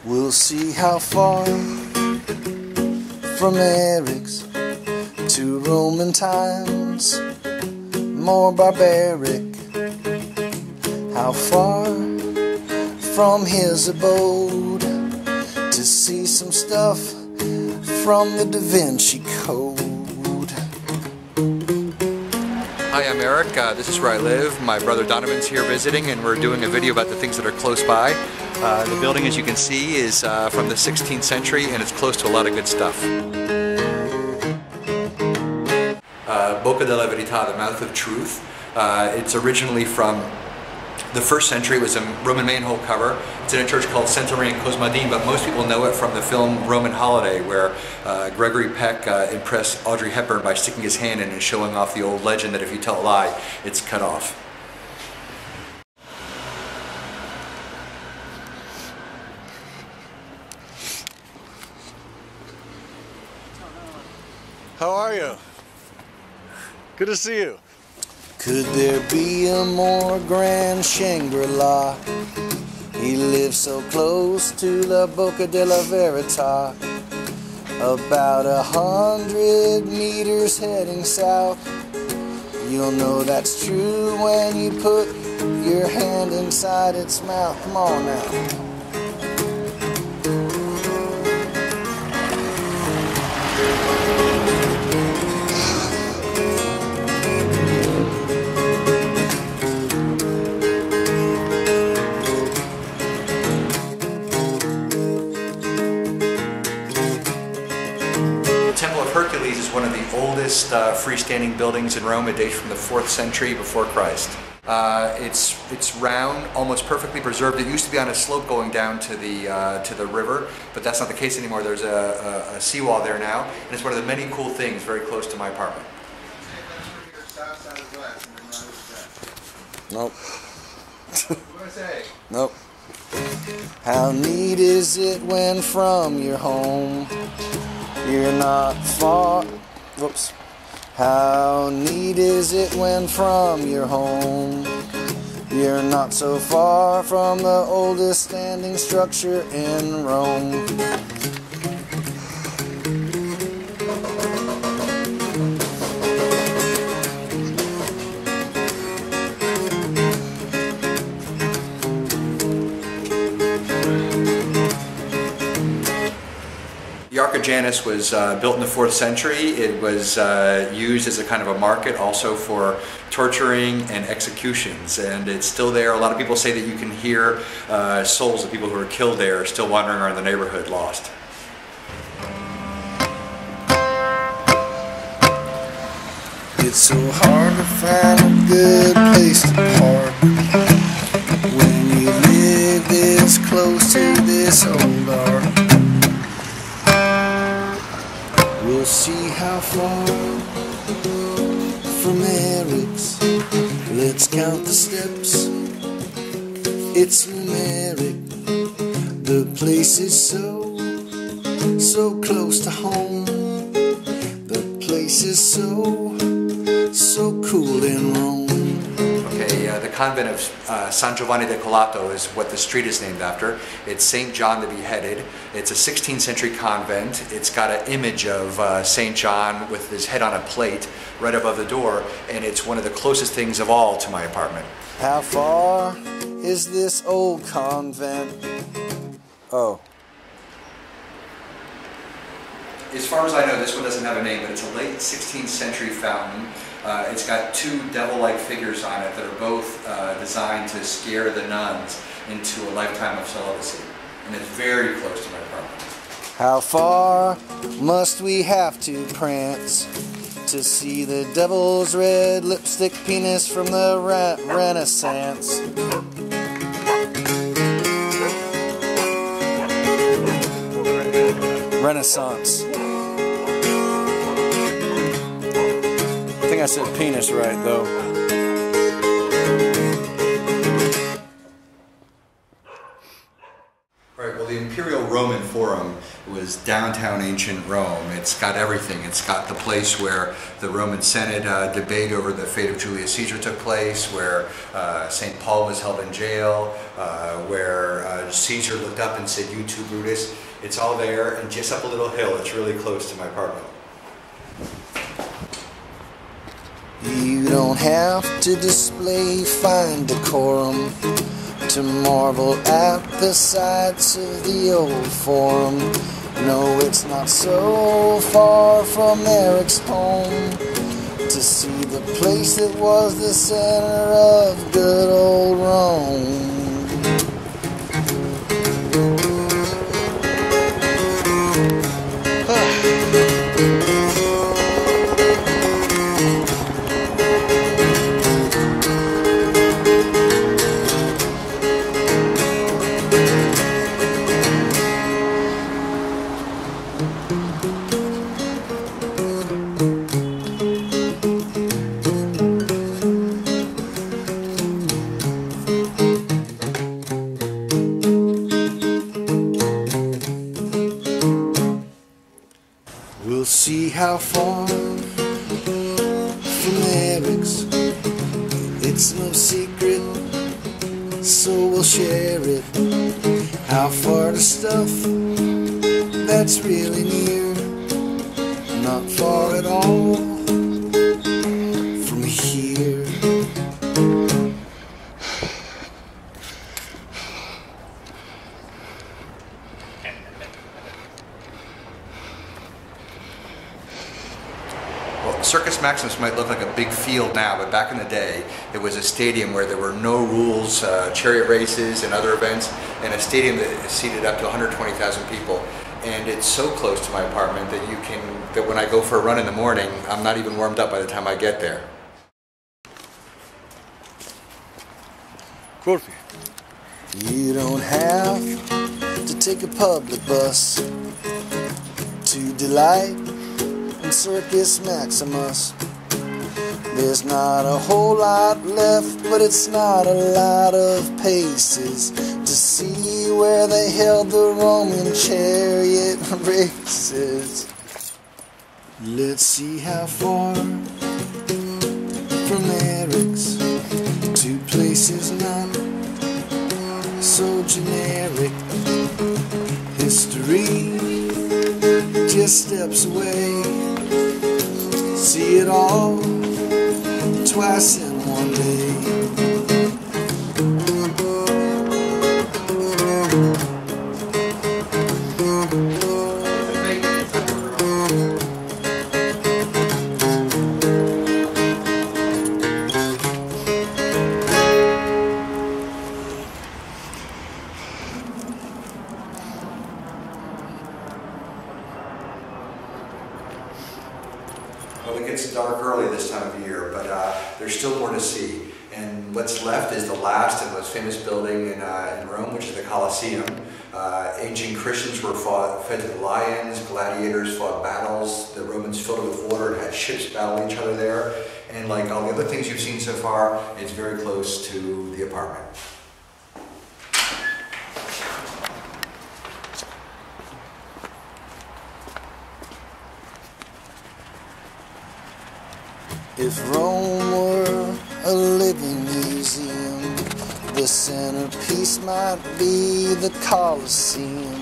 We'll see how far from Eric's to Roman times, more barbaric. How far from his abode to see some stuff from the Da Vinci Code. Hi, I'm Eric. This is where I live. My brother Donovan's here visiting, and we're doing a video about the things that are close by. The building, as you can see, is from the 16th century, and it's close to a lot of good stuff. Boca Della Verita, the mouth of truth. It's originally from the 1st century. It was a Roman manhole cover. It's in a church called Centenary and Cosmadine, but most people know it from the film Roman Holiday, where Gregory Peck impressed Audrey Hepburn by sticking his hand in and showing off the old legend that if you tell a lie, it's cut off. How are you? Good to see you. Could there be a more grand Shangri-La? He lives so close to the Boca Della Verita, about 100 meters heading south. You'll know that's true when you put your hand inside its mouth. Come on now. Hercules is one of the oldest freestanding buildings in Rome. It dates from the 4th century before Christ. It's round, almost perfectly preserved. It used to be on a slope going down to the river, but that's not the case anymore. There's a seawall there now, and it's one of the many cool things very close to my apartment. Nope. What do I say? Nope. How neat is it when from your home you're not far. Whoops. How neat is it when from your home you're not so far from the oldest standing structure in Rome. The Arch of Janus was built in the 4th century. It was used as a kind of a market also for torturing and executions, and it's still there. A lot of people say that you can hear souls of people who were killed there still wandering around the neighborhood lost. It's so hard to find a good place to park when you live this close to this old ark. We'll see how far from Eric's. Let's count the steps. It's numeric. The place is so close to home. The place is so cool in Rome. Okay, the Convent of San Giovanni Decollato is what the street is named after. It's St. John the Beheaded. It's a 16th century convent. It's got an image of St. John with his head on a plate right above the door, and it's one of the closest things of all to my apartment. How far is this old convent? Oh. As far as I know, this one doesn't have a name, but it's a late 16th century fountain. It's got 2 devil-like figures on it that are both designed to scare the nuns into a lifetime of celibacy. And it's very close to my apartment. How far must we have to prance to see the devil's red lipstick penis from the Renaissance? Renaissance. I think I said penis right, though. Right, well, the Imperial Roman Forum was downtown ancient Rome. It's got everything. It's got the place where the Roman Senate debate over the fate of Julius Caesar took place, where St. Paul was held in jail, where Caesar looked up and said, "You too, Brutus." It's all there, and just up a little hill. It's really close to my apartment. You don't have to display fine decorum to marvel at the sights of the old forum. No, it's not so far from Eric's home to see the place that was the center of good old Rome. We'll see how far from Eric's. It's no secret, so we'll share it. How far to stuff that's really near, not far at all from here. Circus Maximus might look like a big field now, but back in the day, it was a stadium where there were no rules, chariot races and other events, and a stadium that seated up to 120,000 people. And it's so close to my apartment that that when I go for a run in the morning, I'm not even warmed up by the time I get there. Kulfi. You don't have to take a public bus to delight in Circus Maximus. There's not a whole lot left, but it's not a lot of paces to see where they held the Roman chariot races. Let's see how far from Eric's, two places not so generic. History just steps away. See it all twice in one day. Well, it gets dark early this time of year, but there's still more to see. And what's left is the last and most famous building in Rome, which is the Colleseum. Ancient Christians were fed to the lions, gladiators fought battles, the Romans filled it with water and had ships battle each other there. And like all the other things you've seen so far, it's very close to the apartment. If Rome were a living museum, the centerpiece might be the Colosseum.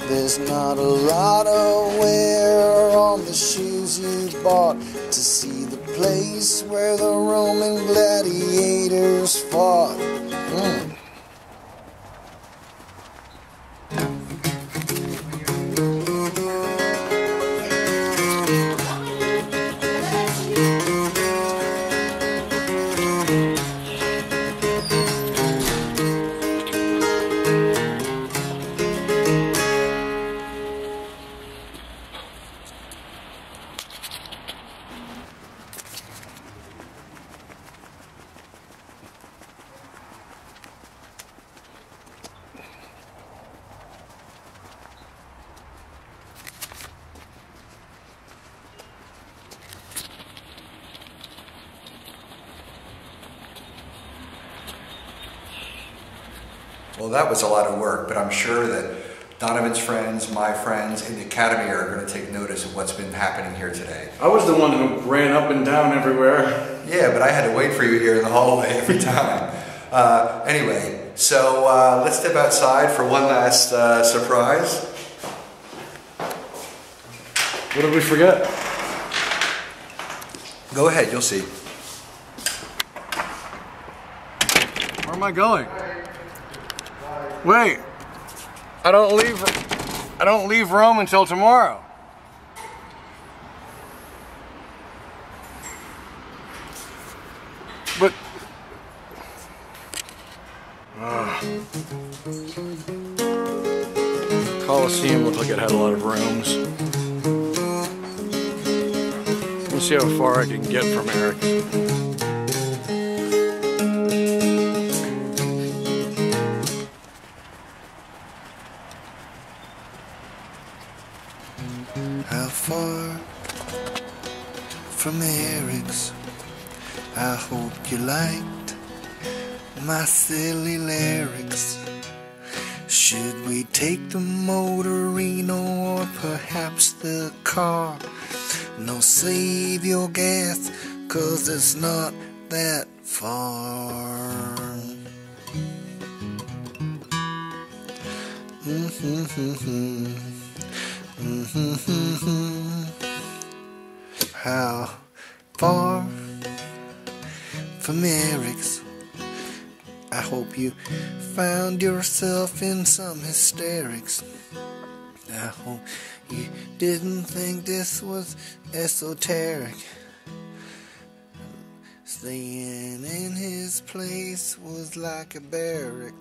There's not a lot of wear on the shoes you bought to see the place where the Roman gladiators fought. Well, that was a lot of work, but I'm sure that Donovan's friends, my friends in the academy are going to take notice of what's been happening here today. I was the one who ran up and down everywhere. Yeah, but I had to wait for you here in the hallway every time. Anyway, so let's step outside for one last surprise. What did we forget? Go ahead, you'll see. Where am I going? Wait. I don't leave Rome until tomorrow. But Colleseum looked like it had a lot of rooms. Let's see how far I can get from Eric. How far from Eric's? I hope you liked my silly lyrics. Should we take the motorino or perhaps the car? No, save your gas, 'cause it's not that far. How far from Eric's? I hope you found yourself in some hysterics. I hope you didn't think this was esoteric. Staying in his place was like a barrack.